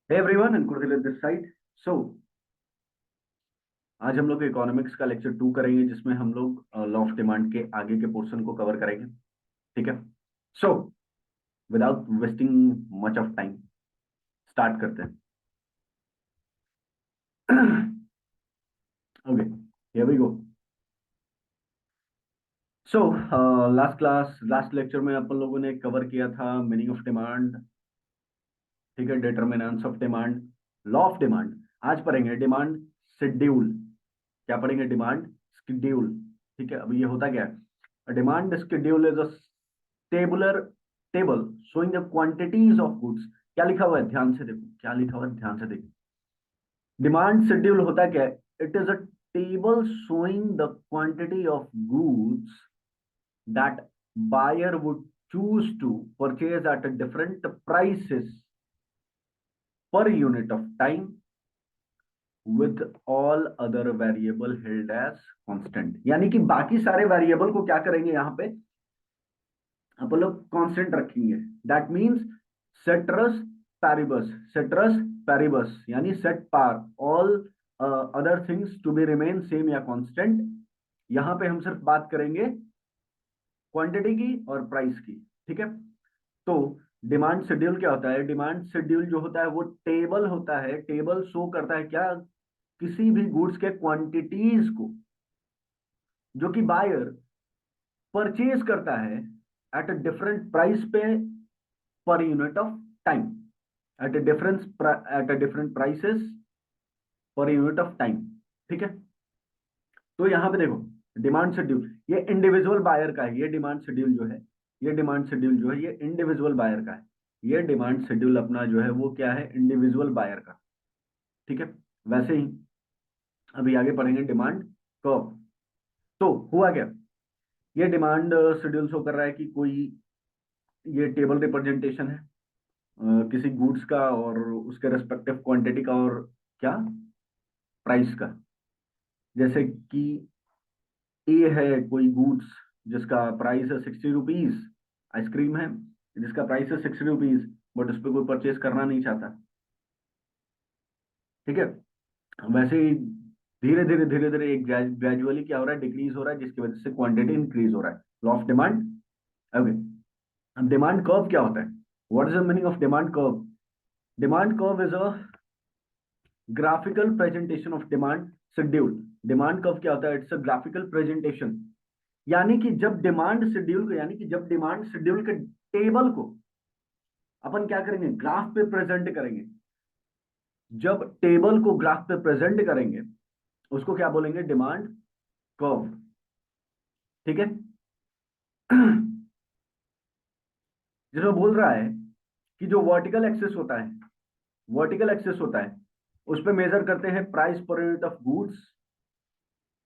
Hey everyone, and Kurdilet this side. So, आज हम लोग इकोनॉमिक्स का लेक्चर 2 करेंगे जिसमें हम लोग लॉ ऑफ डिमांड के आगे के पोर्शन को कवर करेंगे। ठीक है। So without wasting much of time start करते हैं। Okay, here we go. So last lecture में अपन लोगों ने कवर किया था मीनिंग ऑफ डिमांड। ठीक है, determinants of demand, law of demand. आज पढ़ेंगे डिमांड शेड्यूल। क्या पढ़ेंगे? Demand schedule. ठीक है, अभी ये होता क्या है? Demand schedule is a tabular table showing the quantities of goods. क्या लिखा हुआ है? ध्यान से देखो, क्या लिखा हुआ है, ध्यान से देखो। डिमांड शेड्यूल होता क्या है? It is a table showing the quantity of goods that buyer would choose to purchase at a different prices per unit of time with all other variable held as constant। यानी कि बाकी सारे variable को क्या करेंगे यहाँ पे अपन लोग कांस्टेंट रखेंगे। That means ceteris paribus, ceteris paribus यानी set par all other things to be remain same या कांस्टेंट। यहां पे हम सिर्फ बात करेंगे क्वांटिटी की और प्राइस की। ठीक है। तो डिमांड शेड्यूल क्या होता है? डिमांड शेड्यूल जो होता है वो टेबल होता है। टेबल शो करता है क्या? किसी भी गुड्स के क्वांटिटीज को जो कि बायर परचेज करता है एट अ डिफरेंट प्राइस पे पर unit of time, at a difference at a different prices पर यूनिट ऑफ टाइम। ठीक है। तो यहां पे देखो डिमांड शेड्यूल ये इंडिविजुअल बायर का है। ये डिमांड शेड्यूल जो है, ये डिमांड शेड्यूल जो है ये इंडिविजुअल बायर का है। ये डिमांड शेड्यूल अपना जो है वो क्या है? इंडिविजुअल बायर का। ठीक है। वैसे ही अभी आगे पढ़ेंगे डिमांड कर्व। तो हुआ क्या? ये डिमांड शेड्यूल शो कर रहा है कि कोई ये टेबल रिप्रेजेंटेशन है किसी गुड्स का और उसके रेस्पेक्टिव क्वांटिटी का और क्या प्राइस का। जैसे कि ए है कोई गुड्स जिसका प्राइस है 60 रुपीज, आइसक्रीम है जिसका प्राइस है 60 रुपीज, बट उस पर कोई परचेज करना नहीं चाहता। ठीक है। वैसे ही धीरे धीरे एक ग्रेजुअली क्या हो रहा है? डिक्रीज हो रहा है, जिसकी वजह से क्वांटिटी इंक्रीज हो रहा है। Law of demand. ओके, अब डिमांड कर्व क्या होता है? What is the meaning of demand curve? Demand curve is a graphical presentation of demand schedule. Demand curve क्या होता है? It's a graphical presentation. यानी कि जब डिमांड शेड्यूल को, यानी कि जब डिमांड शेड्यूल के टेबल को अपन क्या करेंगे? ग्राफ पे प्रेजेंट करेंगे। जब टेबल को ग्राफ पे प्रेजेंट करेंगे उसको क्या बोलेंगे? Demand curve. ठीक है। जिसमें बोल रहा है कि जो वर्टिकल एक्सेस होता है, वर्टिकल एक्सेस होता है उस पे मेजर करते हैं price per unit of goods,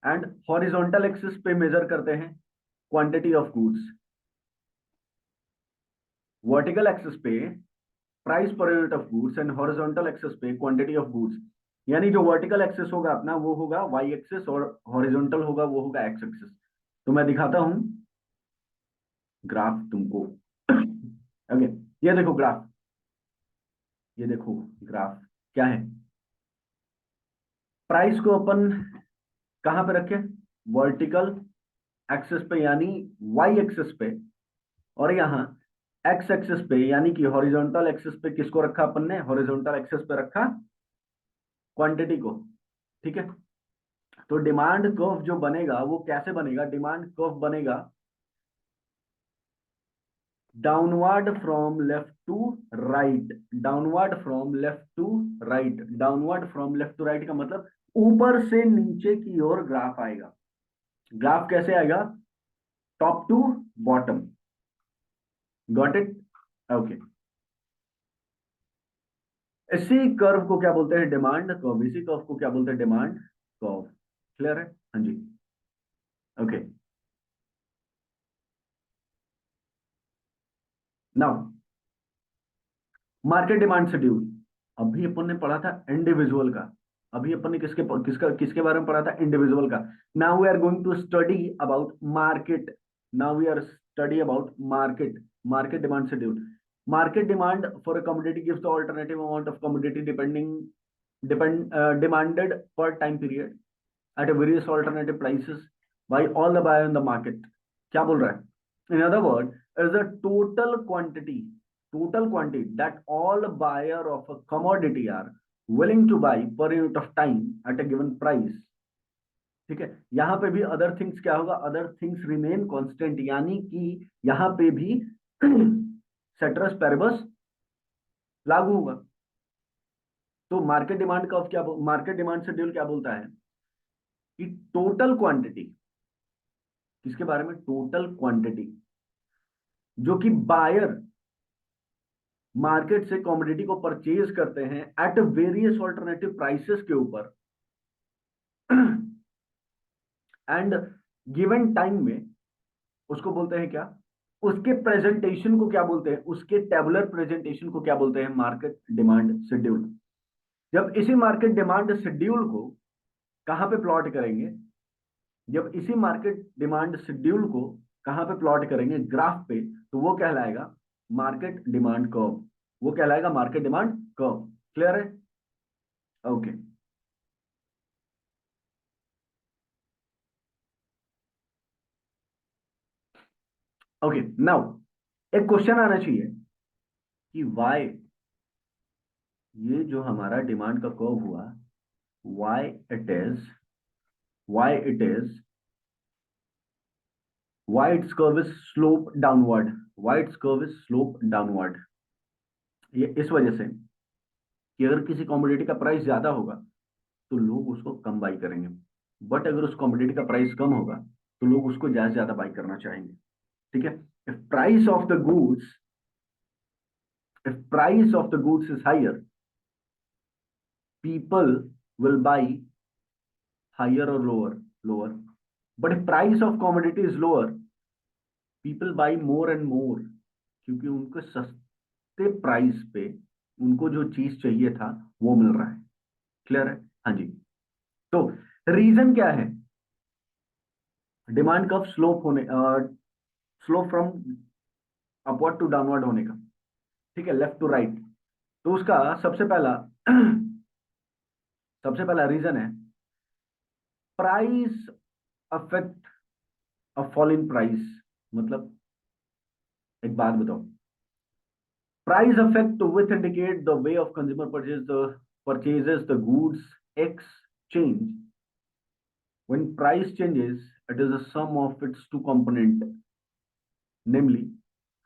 and horizontal axis पे मेजर करते हैं quantity of goods. Vertical axis पे price per unit of goods and horizontal axis पे क्वांटिटी ऑफ गुड्स। यानी जो वर्टिकल एक्सिस होगा अपना वो होगा वाई एक्सिस और हॉरिजॉन्टल होगा वो होगा एक्स एक्सिस। तो मैं दिखाता हूं ग्राफ तुमको। ओके, ये देखो ग्राफ, ये देखो ग्राफ क्या है? प्राइस को अपन कहां पे रखे? वर्टिकल एक्सिस पे यानी वाई एक्सिस पे, और यहाँ एक्स एक्सिस पे यानी कि हॉरिजॉन्टल एक्सिस पे किसको रखा अपन ने? हॉरिजॉन्टल एक्सिस पे रखा क्वांटिटी को। ठीक है। तो डिमांड कर्व जो बनेगा वो कैसे बनेगा? डिमांड कर्व बनेगा downward from left to right. Downward from left to right, downward from left to right का मतलब ऊपर से नीचे की ओर ग्राफ आएगा। ग्राफ कैसे आएगा? Top to bottom. Got it? Okay. इसी कर्व को क्या बोलते हैं? Demand curve. इसी कर्व को क्या बोलते हैं? Demand curve. क्लियर है? हाँ जी। Okay, now market demand schedule. अभी अपन ने पढ़ा था इंडिविजुअल का। अभी अपन ने किसके बारे में पढ़ा था? इंडिविजुअल का। Now we are going to study about market. Now we are study about market, market demand schedule. Market demand for a commodity gives the alternative amount of commodity demanded per time period at a various alternative prices by all the buyer in the market. क्या बोल रहा है? In other words, is the total quantity that all buyer of a commodity are willing to buy per unit of time at a given price. ठीक है, यहां पे भी other things क्या होगा, अदर थिंग्स रिमेन कांस्टेंट, यानी कि यहां पे भी सेटरस पैरेबस लागू होगा। तो मार्केट डिमांड का क्या, मार्केट डिमांड शेड्यूल क्या बोलता है कि टोटल क्वांटिटी, किसके बारे में, टोटल क्वांटिटी जो कि बायर मार्केट से कमोडिटी को परचेज करते हैं एट वेरियस ऑल्टरनेटिव प्राइसेस के ऊपर एंड गिवन टाइम में, उसको बोलते हैं क्या, उसके प्रेजेंटेशन को क्या बोलते हैं, उसके टेबुलर प्रेजेंटेशन को क्या बोलते हैं, मार्केट डिमांड शेड्यूल। जब इसी मार्केट डिमांड शेड्यूल को कहां पे प्लॉट करेंगे, जब इसी मार्केट डिमांड शेड्यूल को कहां पे प्लॉट करेंगे, ग्राफ पे, तो वो कहलाएगा मार्केट डिमांड कर्व, वो कहलाएगा मार्केट डिमांड कर्व। क्लियर है? ओके ओके, नाउ एक क्वेश्चन आना चाहिए कि वाई ये जो हमारा डिमांड का कर्व हुआ, why it is why its curve is slope downward, why its curve is slope downward। ये इस वजह से कि अगर किसी कमोडिटी का प्राइस ज्यादा होगा तो लोग उसको कम बाई करेंगे, बट अगर उस कमोडिटी का प्राइस कम होगा तो लोग उसको ज्यादा ज्यादा बाई करना चाहेंगे। ठीक है, if price of the goods if price of the goods is higher, people will buy higher or lower, but if price of commodity is lower, people buy more and more, क्योंकि उनको सस्ते price पे उनको जो चीज चाहिए था वो मिल रहा है। क्लियर है? हाँ जी। तो रीजन क्या है डिमांड कब स्लोप होने, slope from upward to downward होने का? ठीक है, लेफ्ट टू राइट। तो उसका सबसे पहला रीजन है price affect a fall in price. मतलब एक बात बताओ, price affect with indicate the way of consumer purchases the goods exchange. When price changes, it is a sum of its two component, namely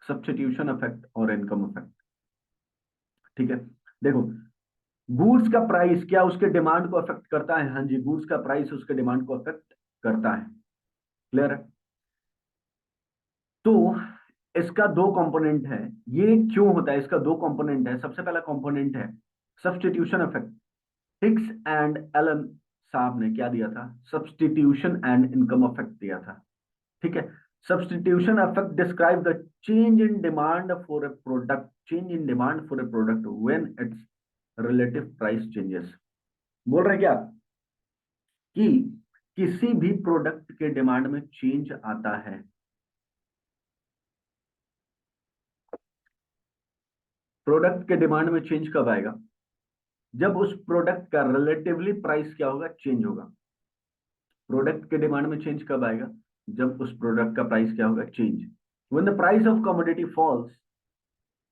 substitution effect और income effect। ठीक है, देखो goods का price क्या उसके डिमांड को affect करता है? हाँ जी, गुड्स का प्राइस उसके डिमांड को अफेक्ट करता है। क्लियर है? तो इसका दो कंपोनेंट है। ये क्यों होता है? इसका दो कंपोनेंट है। सबसे पहला कंपोनेंट है substitution effect. Hicks and Allen साहब ने क्या दिया था? सब्स्टिट्यूशन एंड इनकम इफेक्ट दिया था। ठीक है, substitution effect describe the change in demand for a product when it's relative price changes. बोल रहे क्या कि किसी भी प्रोडक्ट के डिमांड में चेंज आता है, प्रोडक्ट के डिमांड में चेंज कब आएगा? जब उस प्रोडक्ट का रिलेटिवली प्राइस क्या होगा? चेंज होगा। प्रोडक्ट के डिमांड में चेंज कब आएगा? जब उस प्रोडक्ट का प्राइस क्या होगा? Change. When the price of commodity falls,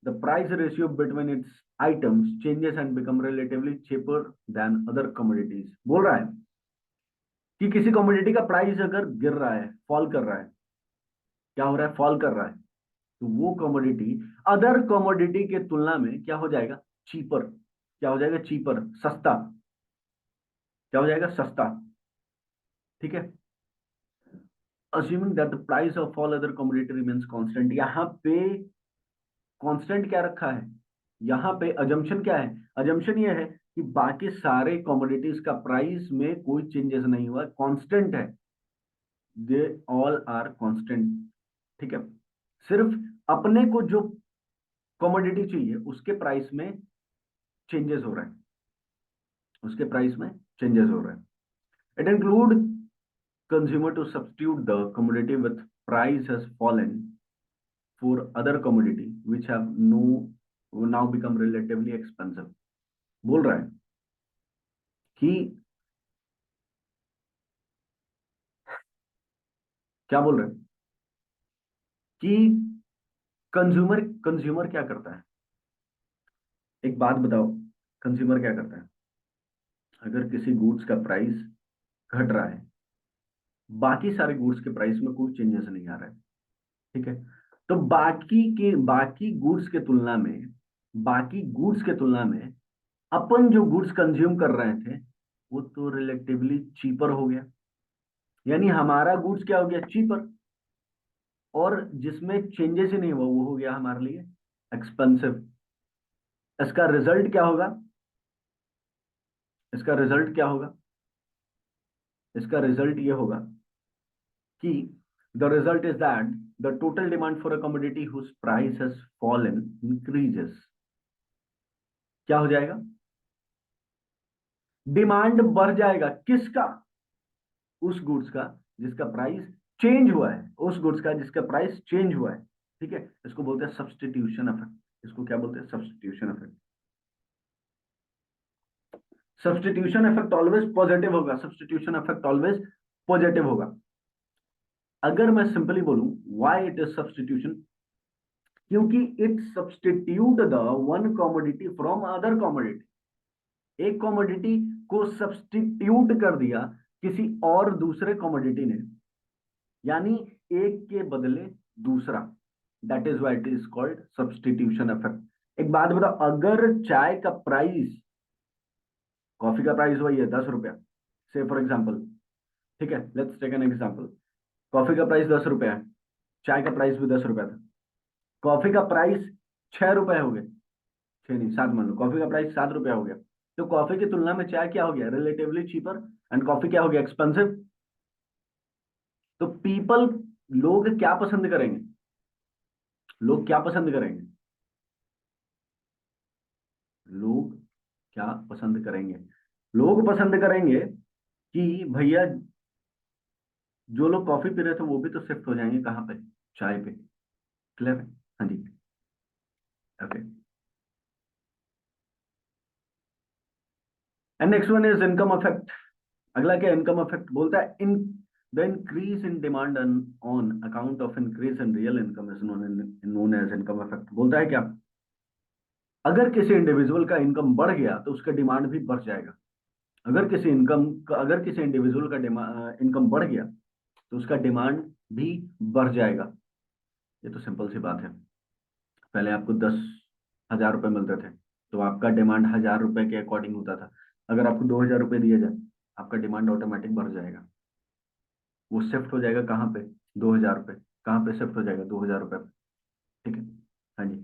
the price ratio between its items changes and become relatively cheaper than other commodities. बोल रहा है कि किसी कमोडिटी का प्राइस अगर गिर रहा है, फॉल कर रहा है, क्या हो रहा है? फॉल कर रहा है, तो वो कमोडिटी अदर कमोडिटी के तुलना में क्या हो जाएगा? चीपर। क्या हो जाएगा? चीपर, सस्ता। क्या हो जाएगा? सस्ता। ठीक है, assuming that the price of all other commodity remains constant। यहाँ पे कांस्टेंट क्या रखा है? यहाँ पे अजम्पशन क्या है? अजम्पशन ये है कि बाकी सारे कमोडिटीज का प्राइस में कोई चेंजेस नहीं हुआ, कांस्टेंट है, दे ऑल आर कांस्टेंट। ठीक है, सिर्फ अपने को जो कमोडिटी चाहिए उसके प्राइस में चेंजेस हो रहा है, उसके प्राइस में चेंजेस हो रहा है। It include consumer to substitute the commodity with price has fallen for other commodity which have no now become relatively expensive. बोल रहा है कि क्या बोल रहे हैं कि कंज्यूमर कंज्यूमर क्या करता है, एक बात बताओ, कंज्यूमर क्या करता है? अगर किसी गुड्स का प्राइस घट रहा है, बाकी सारे गुड्स के प्राइस में कोई चेंजेस नहीं आ रहा है, ठीक है, तो बाकी गुड्स के तुलना में, बाकी गुड्स के तुलना में अपन जो गुड्स कंज्यूम कर रहे थे वो तो रिलेटिवली चीपर हो गया, यानी हमारा गुड्स क्या हो गया, चीपर, और जिसमें चेंजेस ही नहीं हुआ वो हो गया हमारे लिए एक्सपेंसिव। इसका रिजल्ट क्या होगा, इसका रिजल्ट क्या होगा, इसका रिजल्ट ये होगा कि the result is that the total demand for a commodity whose price has fallen increases. क्या हो जाएगा, डिमांड बढ़ जाएगा, किसका, उस गुड्स का जिसका प्राइस चेंज हुआ है, उस गुड्स का जिसका प्राइस चेंज हुआ है, ठीक है, इसको बोलते हैं सब्सटीट्यूशन इफेक्ट। इसको क्या बोलते हैं, substitution effect. Substitution effect always positive होगा, सब्सटीट्यूशन इफेक्ट ऑलवेज पॉजिटिव होगा। अगर मैं सिंपली बोलूं व्हाई इट इज सब्सटीट्यूशन, क्योंकि it substitute the one commodity from other commodity, एक कमोडिटी को सब्सटीट्यूट कर दिया किसी और दूसरे कमोडिटी ने, यानी एक के बदले दूसरा, that is why it is called substitution effect. एक बात बताओ, अगर चाय का प्राइस, कॉफी का प्राइस वही है 10 रुपया, से फॉर एग्जाम्पल, ठीक है, let's take an example, coffee का प्राइस 10 रुपया है, चाय का प्राइस भी 10 रुपया था, कॉफी का प्राइस 6 रुपए हो गए, 6 नहीं 7 मान लो, कॉफी का प्राइस 7 रुपया हो गया, तो कॉफी की तुलना में चाय क्या हो गया, रिलेटिवली चीपर, एंड कॉफी क्या हो गया, एक्सपेंसिव। तो पीपल, लोग क्या पसंद करेंगे, लोग क्या पसंद करेंगे, लोग क्या पसंद करेंगे, लोग पसंद करेंगे कि भैया जो लोग कॉफी पी रहे थे वो भी तो शिफ्ट हो जाएंगे कहाँ पे, चाय पे। क्लियर है? हाँ जी, okay. And next one is income effect. अगला क्या, इनकम इफेक्ट बोलता है in the increase in demand on account of increase in real income is known as income effect. बोलता है क्या, अगर किसी इंडिविजुअल का इनकम बढ़ गया तो उसका डिमांड भी बढ़ जाएगा। अगर किसी इंडिविजुअल का इनकम बढ़ गया तो उसका डिमांड भी बढ़ जाएगा। ये तो सिंपल सी बात है। पहले आपको 10,000 रुपये मिलते थे तो आपका डिमांड 1,000 रुपये के अकॉर्डिंग होता था। अगर आपको 2,000 रुपये दिया जाए, आपका डिमांड ऑटोमेटिक बढ़ जाएगा, वो शिफ्ट हो जाएगा कहाँ पे, 2,000 रुपये, कहाँ पे शिफ्ट हो जाएगा, 2,000 रुपये पे। ठीक है, हाँ जी।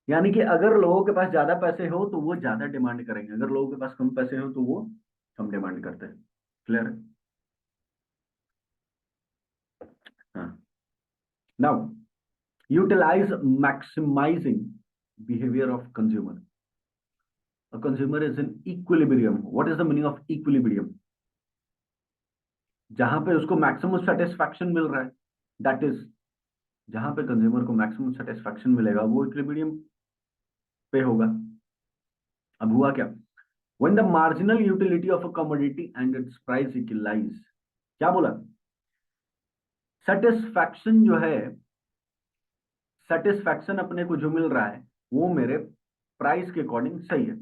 यानी कि अगर लोगों के पास ज्यादा पैसे हो तो वो ज्यादा डिमांड करेंगे, अगर लोगों के पास कम पैसे हो तो वो कम डिमांड करते हैं। क्लियर है? हाँ। Now utilize maximizing behaviour of consumer. A consumer is in equilibrium. What is the meaning of equilibrium? जहां पे उसको मैक्सिमम सेटिस्फैक्शन मिल रहा है, दैट इज, जहां पे कंज्यूमर को मैक्सिमम सेटिस्फैक्शन मिलेगा वो इक्विलिब्रियम पे होगा। अब हुआ क्या, when the marginal utility of a commodity and its price equalize, क्या बोला, सेटिस्फैक्शन जो है, सेटिस्फैक्शन अपने को जो मिल रहा है वो मेरे प्राइस के अकॉर्डिंग सही है,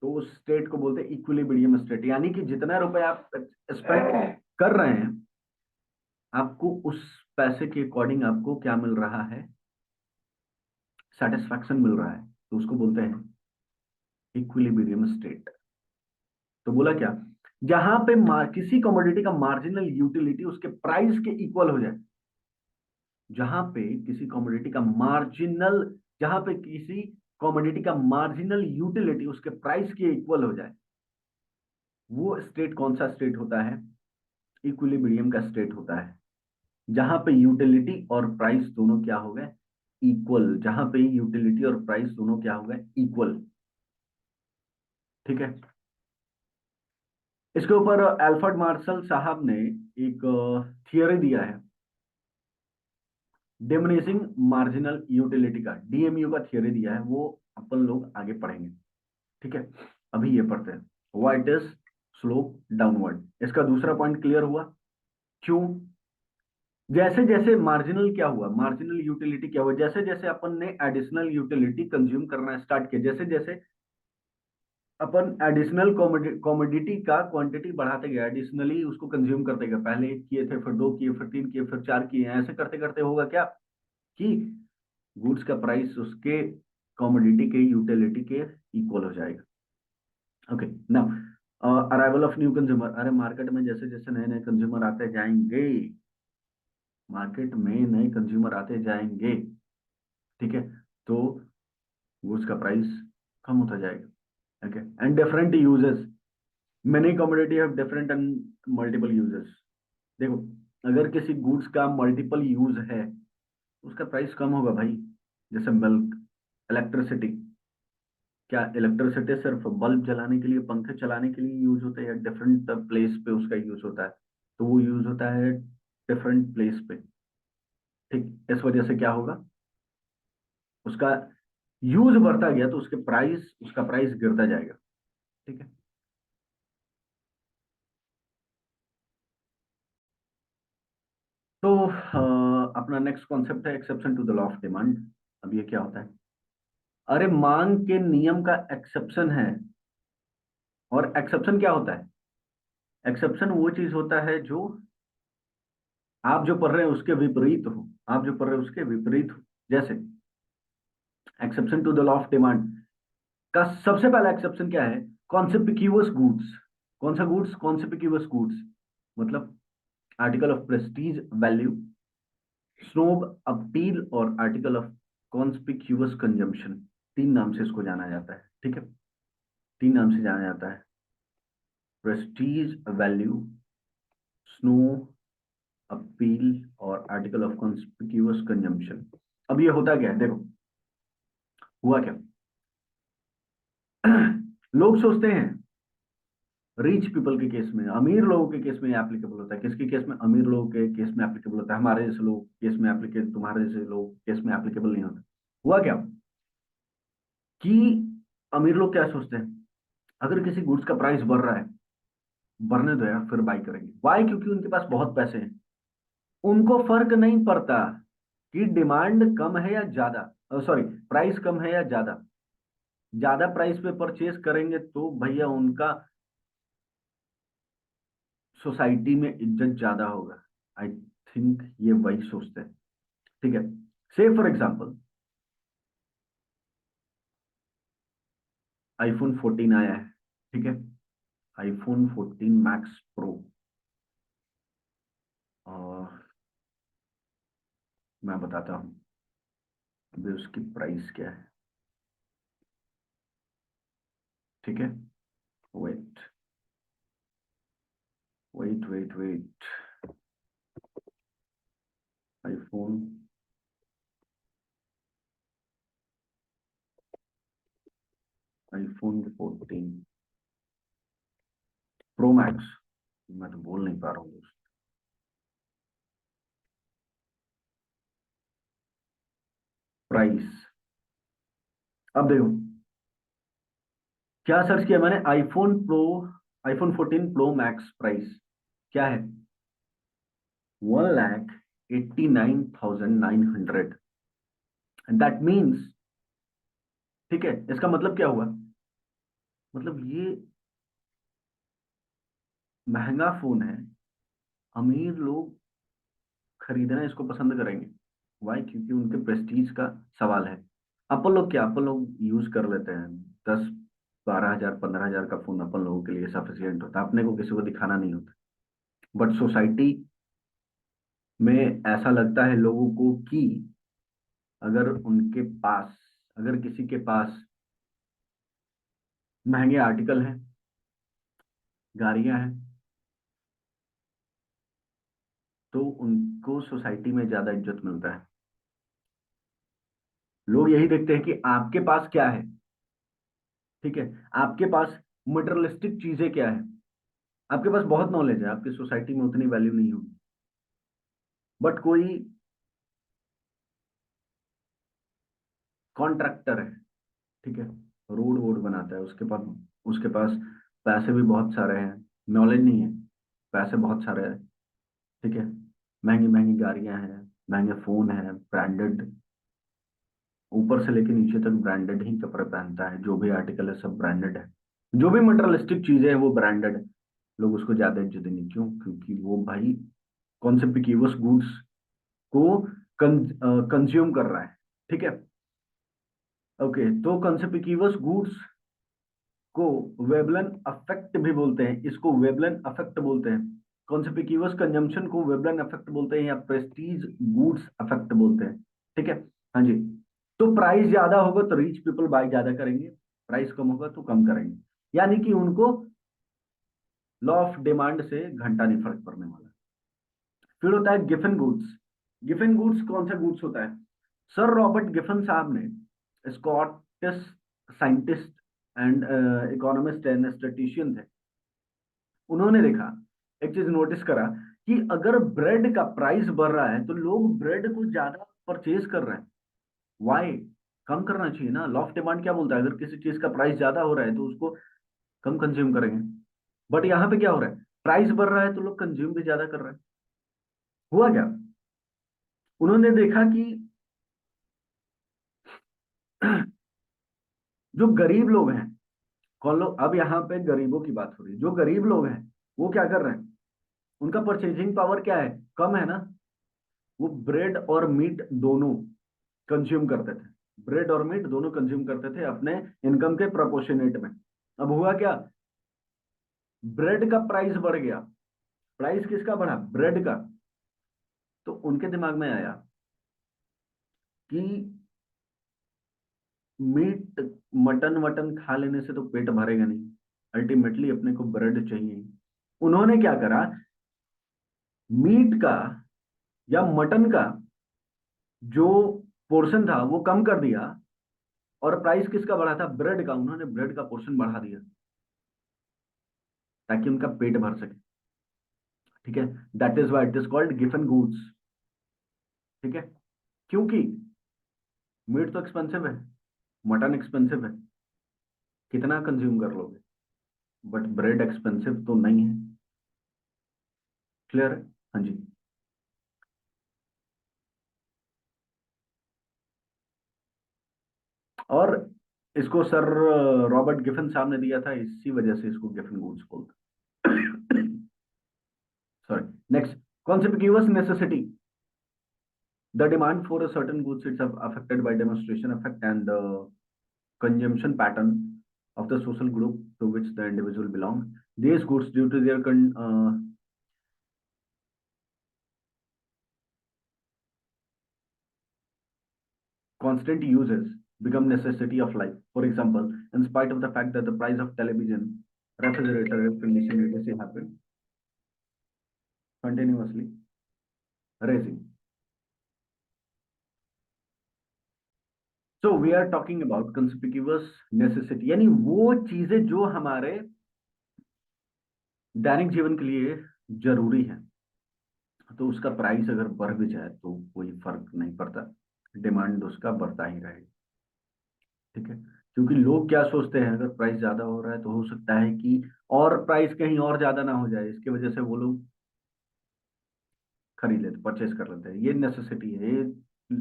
तो उस स्टेट को बोलते हैं इक्विलिब्रियम स्टेट। यानी कि जितना रुपए आप स्पेंड कर रहे हैं, आपको उस पैसे के अकॉर्डिंग आपको क्या मिल रहा है, सेटिस्फैक्शन मिल रहा है, तो उसको बोलते हैं इक्विलिब्रियम स्टेट। तो बोला क्या, जहां पे किसी कमोडिटी का मार्जिनल यूटिलिटी उसके प्राइस के इक्वल हो जाए, जहां पे किसी कमोडिटी का मार्जिनल, जहां पे किसी कमोडिटी का मार्जिनल यूटिलिटी उसके प्राइस के इक्वल हो जाए, वो स्टेट कौन सा स्टेट होता है, इक्विलिब्रियम का स्टेट होता है। जहां पे यूटिलिटी और प्राइस दोनों क्या हो गए, इक्वल, जहां पे यूटिलिटी और प्राइस दोनों क्या हो गए, इक्वल। ठीक है, इसके ऊपर एल्फ्रेड मार्शल साहब ने एक थियरी दिया है, डिमिनिशिंग मार्जिनल यूटिलिटी का, डीएमयू का थियरी दिया है, वो अपन लोग आगे पढ़ेंगे। ठीक है, अभी ये पढ़ते हैं। व्हाट इज स्लोप डाउनवर्ड, इसका दूसरा पॉइंट क्लियर हुआ। क्यों? जैसे जैसे मार्जिनल क्या हुआ, मार्जिनल यूटिलिटी क्या हुआ, जैसे जैसे अपन ने एडिशनल यूटिलिटी कंज्यूम करना स्टार्ट किया, जैसे जैसे अपन एडिशनल कॉमोडिटी का क्वांटिटी बढ़ाते गए, एडिशनली उसको कंज्यूम करते गए, पहले एक किए थे, फिर दो किए, फिर तीन किए, फिर चार किए, ऐसे करते करते होगा क्या कि गुड्स का प्राइस उसके कॉमोडिटी के यूटिलिटी के इक्वल हो जाएगा। Okay, now arrival of new consumer, अरे मार्केट में जैसे जैसे नए नए कंज्यूमर आते जाएंगे, मार्केट में नए कंज्यूमर आते जाएंगे, ठीक है, तो गुड्स का प्राइस कम होता जाएगा। Okay, and different uses, many commodity have different and multiple uses. देखो, अगर किसी गुड्स का मल्टीपल यूज है उसका प्राइस कम होगा भाई। जैसे मिल्क, इलेक्ट्रिसिटी, क्या इलेक्ट्रिसिटी सिर्फ बल्ब जलाने के लिए, पंखे चलाने के लिए यूज होता है, या डिफरेंट प्लेस पे उसका यूज होता है? तो वो यूज होता है डिफरेंट प्लेस पे। ठीक, इस वजह से क्या होगा, उसका यूज बढ़ता गया तो उसका प्राइस गिरता जाएगा। ठीक है, तो अपना नेक्स्ट कॉन्सेप्ट है exception to the law of demand. अब ये क्या होता है? अरे मांग के नियम का एक्सेप्शन है। और एक्सेप्शन क्या होता है? एक्सेप्शन वो चीज होता है जो आप जो पढ़ रहे हैं उसके विपरीत हो, आप जो पढ़ रहे हैं उसके विपरीत हो। जैसे exception to the law of demand का सबसे पहला एक्सेप्शन क्या है? Conspicuous goods. कौन सा गुड्स? कॉन्सिपिक्यूअस गुड्स, मतलब article of prestige value, snob appeal, और आर्टिकल ऑफ कॉन्स्पिक्यूअस कंजम्पशन। तीन नाम से इसको जाना जाता है। ठीक है, तीन नाम से जाना जाता है, प्रेस्टीज वैल्यू, स्नो अपील, और आर्टिकल ऑफ कॉन्स्पिक्यूअस कंजम्पशन। अब ये होता क्या है, देखो हुआ क्या। लोग सोचते हैं रिच पीपल के केस में, अमीर लोगों के केस में एप्लीकेबल होता है। किसके केस में? अमीर लोगों के केस में एप्लीकेबल होता है, हमारे जैसे लोग केस में एप्लीकेबल, तुम्हारे जैसे लोग केस में एप्लीकेबल नहीं होता। हुआ क्या कि अमीर लोग क्या सोचते हैं, अगर किसी गुड्स का प्राइस बढ़ रहा है, बढ़ने दो यार, फिर बाई करेंगे। वाई? क्योंकि उनके पास बहुत पैसे हैं, उनको फर्क नहीं पड़ता कि डिमांड कम है या ज्यादा, सॉरी, प्राइस कम है या ज्यादा। ज्यादा प्राइस पे परचेज करेंगे तो भैया उनका सोसाइटी में इज्जत ज्यादा होगा। आई थिंक ये वही सोचते हैं। ठीक है, से फॉर एग्जाम्पल आईफोन 14 आया है, ठीक है, आईफोन 14 मैक्स प्रो, और मैं बताता हूँ अभी उसकी प्राइस क्या है। ठीक है, wait wait wait wait, iPhone, iPhone 14 pro max, मैं तो बोल नहीं पा रहा हूँ दोस्त। प्राइस, अब देखो क्या सर्च किया मैंने, iPhone pro, iPhone 14 pro max price क्या है? 1,89,900। दैट मीन्स, ठीक है, इसका मतलब क्या हुआ, मतलब ये महंगा फोन है, अमीर लोग खरीदना इसको पसंद करेंगे। वाई? क्योंकि उनके प्रेस्टीज का सवाल है। अपन लोग क्या, अपन लोग यूज कर लेते हैं, 10-12 हजार 15 हजार का फोन अपन लोगों के लिए सफिशियंट होता है, अपने को किसी को दिखाना नहीं होता। बट सोसाइटी में ऐसा लगता है लोगों को कि अगर उनके पास, अगर किसी के पास महंगे आर्टिकल हैं, गाड़ियां हैं, तो उनको सोसाइटी में ज्यादा इज्जत मिलता है। लोग यही देखते हैं कि आपके पास क्या है। ठीक है, आपके पास मटेरियलिस्टिक चीजें क्या है, आपके पास बहुत नॉलेज है, आपकी सोसाइटी में उतनी वैल्यू नहीं होगी। बट कोई कॉन्ट्रैक्टर है, ठीक है, रोड वोड बनाता है, उसके पास पैसे भी बहुत सारे हैं, नॉलेज नहीं है, पैसे बहुत सारे हैं, ठीक है, महंगी महंगी गाड़ियां हैं, महंगे फोन है, ब्रांडेड, ऊपर से लेके नीचे तक ब्रांडेड ही कपड़े पहनता है, जो भी आर्टिकल है सब ब्रांडेड है, जो भी मटेरियलिस्टिक चीजें हैं वो ब्रांडेड है। लोग उसको ज्यादा इज्जत देंगे, क्यों? क्योंकि वो भाई कॉन्सेपिक्यूवस गुड्स को कंज्यूम कर रहा है, ठीक है। ओके, तो कॉन्सेपिक्यूवस गुड्स को वेबलन अफेक्ट भी बोलते हैं, इसको वेबलन अफेक्ट बोलते हैं, कॉन्सेपिक्यूवस कंजम्पशन को वेबलन अफेक्ट बोलते हैं या प्रेस्टीज गुड्स अफेक्ट बोलते हैं, ठीक है। हाँ जी, तो प्राइस ज्यादा होगा तो रिच पीपल बाय ज्यादा करेंगे, प्राइस कम होगा तो कम करेंगे, यानी कि उनको लॉ ऑफ डिमांड से घंटा नहीं फर्क पड़ने वाला। फिर होता है गिफन गुड्स। गिफन गुड्स कौन सा गुड्स होता है? सर रॉबर्ट गिफन साहब ने, Scottish scientist and economist and statistician थे, उन्होंने देखा, एक चीज नोटिस करा कि अगर ब्रेड का प्राइस बढ़ रहा है तो लोग ब्रेड को ज्यादा परचेज कर रहे हैं। वाई? कम करना चाहिए ना, लॉ ऑफ डिमांड क्या बोलता है, अगर किसी चीज का प्राइस ज्यादा हो रहा है तो उसको कम कंज्यूम करेंगे। बट यहाँ पे क्या हो रहा है, प्राइस बढ़ रहा है तो लोग कंज्यूम भी ज्यादा कर रहे हैं। हुआ क्या, उन्होंने देखा कि जो गरीब लोग हैं, कौन लोग, अब यहाँ पे गरीबों की बात हो रही है, जो गरीब लोग हैं वो क्या कर रहे हैं, उनका परचेजिंग पावर क्या है, कम है ना, वो ब्रेड और मीट दोनों कंज्यूम करते थे, ब्रेड और मीट दोनों कंज्यूम करते थे अपने इनकम के प्रोपोर्शनेट में। अब हुआ क्या, ब्रेड का प्राइस बढ़ गया, प्राइस किसका बढ़ा, ब्रेड का, तो उनके दिमाग में आया कि मीट, मटन वटन खा लेने से तो पेट भरेगा नहीं, अल्टीमेटली अपने को ब्रेड चाहिए। उन्होंने क्या करा, मीट का या मटन का जो पोर्शन था वो कम कर दिया, और प्राइस किसका बढ़ा था, ब्रेड का, उन्होंने ब्रेड का पोर्शन बढ़ा दिया ताकि उनका पेट भर सके, ठीक है। That is why it is called Giffen goods, ठीक है। क्योंकि मीट तो एक्सपेंसिव है, मटन एक्सपेंसिव है, कितना कंज्यूम कर लोगे, बट ब्रेड एक्सपेंसिव तो नहीं है। क्लियर है? हाँ जी। और इसको सर रॉबर्ट गिफन साहब ने दिया था, इसी वजह से इसको गिफन गुड्स बोलते। Sorry, next, conspicuous necessity. The demand for a certain goods is affected by demonstration effect and the consumption pattern of the social group to which the individual belong. These goods, due to their constant uses, become necessity of life. For example, in spite of the fact that the price of television, refrigerator, air conditioning, etc. happen continuously rising. So we are talking about conspicuous necessity, यानी वो चीजें जो हमारे दैनिक जीवन के लिए जरूरी है, तो उसका प्राइस अगर बढ़ भी जाए तो कोई फर्क नहीं पड़ता, डिमांड उसका बढ़ता ही रहेगा, ठीक है। क्योंकि लोग क्या सोचते हैं, अगर प्राइस ज्यादा हो रहा है तो हो सकता है कि और प्राइस कहीं और ज्यादा ना हो जाए, इसकी वजह से वो लोग खरीद लेते, परचेस कर लेते हैं। ये नेसेसिटी है,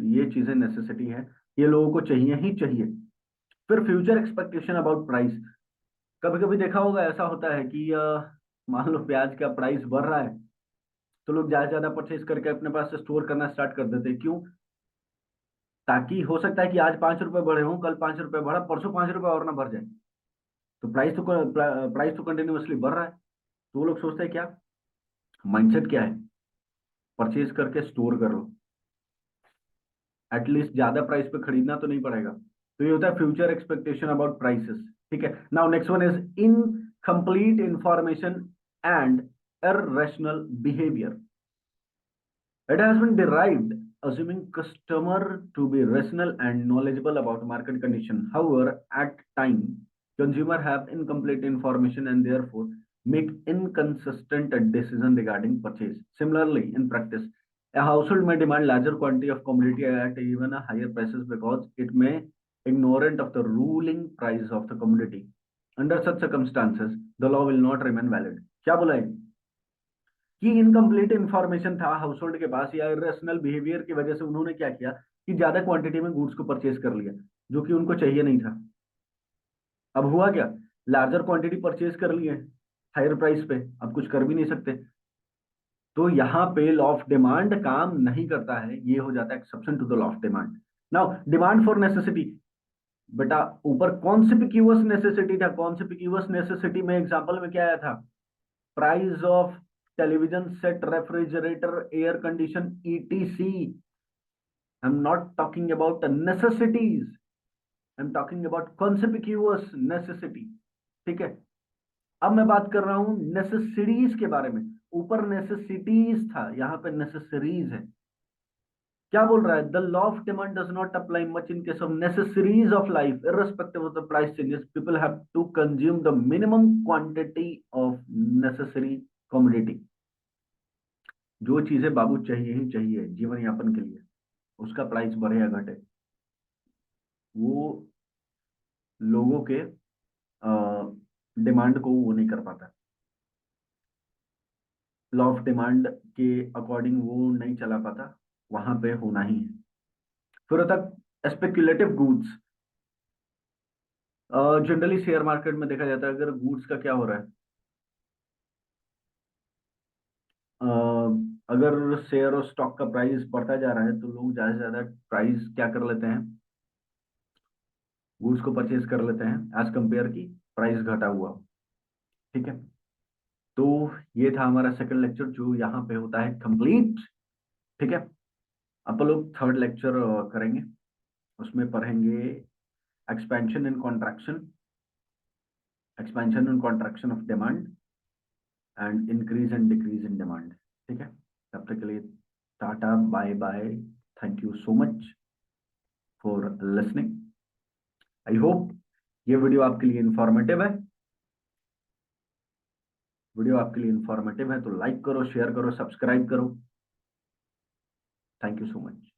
ये चीजें नेसेसिटी है, ये लोगों को चाहिए ही चाहिए। फिर फ्यूचर एक्सपेक्टेशन अबाउट प्राइस। कभी कभी देखा होगा, ऐसा होता है कि मान लो प्याज का प्राइस बढ़ रहा है तो लोग ज्यादा ज्यादा परचेज करके अपने पास स्टोर करना स्टार्ट कर देते हैं, क्यों? ताकि हो सकता है कि आज 5 रुपए बढ़े हों, कल 5 रुपए बढ़ा, परसों 5 रुपए और ना बढ़ जाए, तो प्राइस तो कंटिन्यूअसली बढ़ रहा है, तो वो लोग सोचते हैं क्या, माइंडसेट क्या है, परचेज करके स्टोर कर लो, एटलीस्ट ज्यादा प्राइस पे खरीदना तो नहीं पड़ेगा। तो ये होता है फ्यूचर एक्सपेक्टेशन अबाउट प्राइसेस, ठीक है। Now next one is incomplete information and irrational behavior. It has been derived assuming customer to be rational and knowledgeable about market condition. However, at time, consumer have incomplete information and therefore make inconsistent decision regarding purchase. Similarly, in practice, a household may demand larger quantity of commodity at even a higher prices because it may ignorant of the ruling price of the commodity. Under such circumstances, the law will not remain valid. क्या बोला है कि incomplete information था house hold के पास या irrational behaviour की वजह से उन्होंने क्या किया कि ज्यादा क्वांटिटी में गुड्स को परचेज कर लिया जो कि उनको चाहिए नहीं था। अब हुआ क्या, लार्जर क्वांटिटी परचेज कर लिए हायर प्राइस पे, अब कुछ कर भी नहीं सकते। तो यहाँ पे लॉ ऑफ डिमांड काम नहीं करता है, ये हो जाता है exception to the law of demand. Now demand for necessity, बेटा ऊपर कॉन्सिपिक्यूअस नेसेसिटी था, कॉन्सिपिक्यूअस नेसेसिटी में एग्जांपल में क्या आया था, price of television set, refrigerator, air condition, ETC. I am not talking about necessities, I am talking about conspicuous necessity. ठीक है, अब मैं बात कर रहा हूं नेसेसरीज के बारे में। ऊपर नेसेसिटीज था, यहाँ पे नेसेसरीज है। क्या बोल रहा है, the law of demand does not apply much in case of necessaries of life irrespective of the price changes, people have to consume the minimum quantity of necessary commodity. जो चीजें बाबू चाहिए ही चाहिए जीवन यापन के लिए, उसका प्राइस बढ़े या घटे, वो लोगों के डिमांड को वो नहीं कर पाता। लॉ ऑफ डिमांड के अकॉर्डिंग वो नहीं चला पाता, वहां पे होना ही है। फिर होता है speculative goods. Generally share market में देखा जाता है अगर गुड्स का क्या हो रहा है, अगर शेयर और स्टॉक का प्राइस बढ़ता जा रहा है तो लोग ज्यादा से ज्यादा प्राइस क्या कर लेते हैं, गुड्स को परचेज कर लेते हैं एज कंपेयर की प्राइस घटा हुआ। ठीक है, तो ये था हमारा सेकंड लेक्चर जो यहाँ पे होता है कंप्लीट। ठीक है, अब लोग थर्ड लेक्चर करेंगे, उसमें पढ़ेंगे expansion and contraction, expansion and contraction of demand and increase and decrease in demand. ठीक है, तब तक के लिए tata bye bye, thank you so much for listening. I hope ये वीडियो आपके लिए इंफॉर्मेटिव है। वीडियो आपके लिए इंफॉर्मेटिव है तो लाइक करो, शेयर करो, सब्सक्राइब करो। Thank you so much.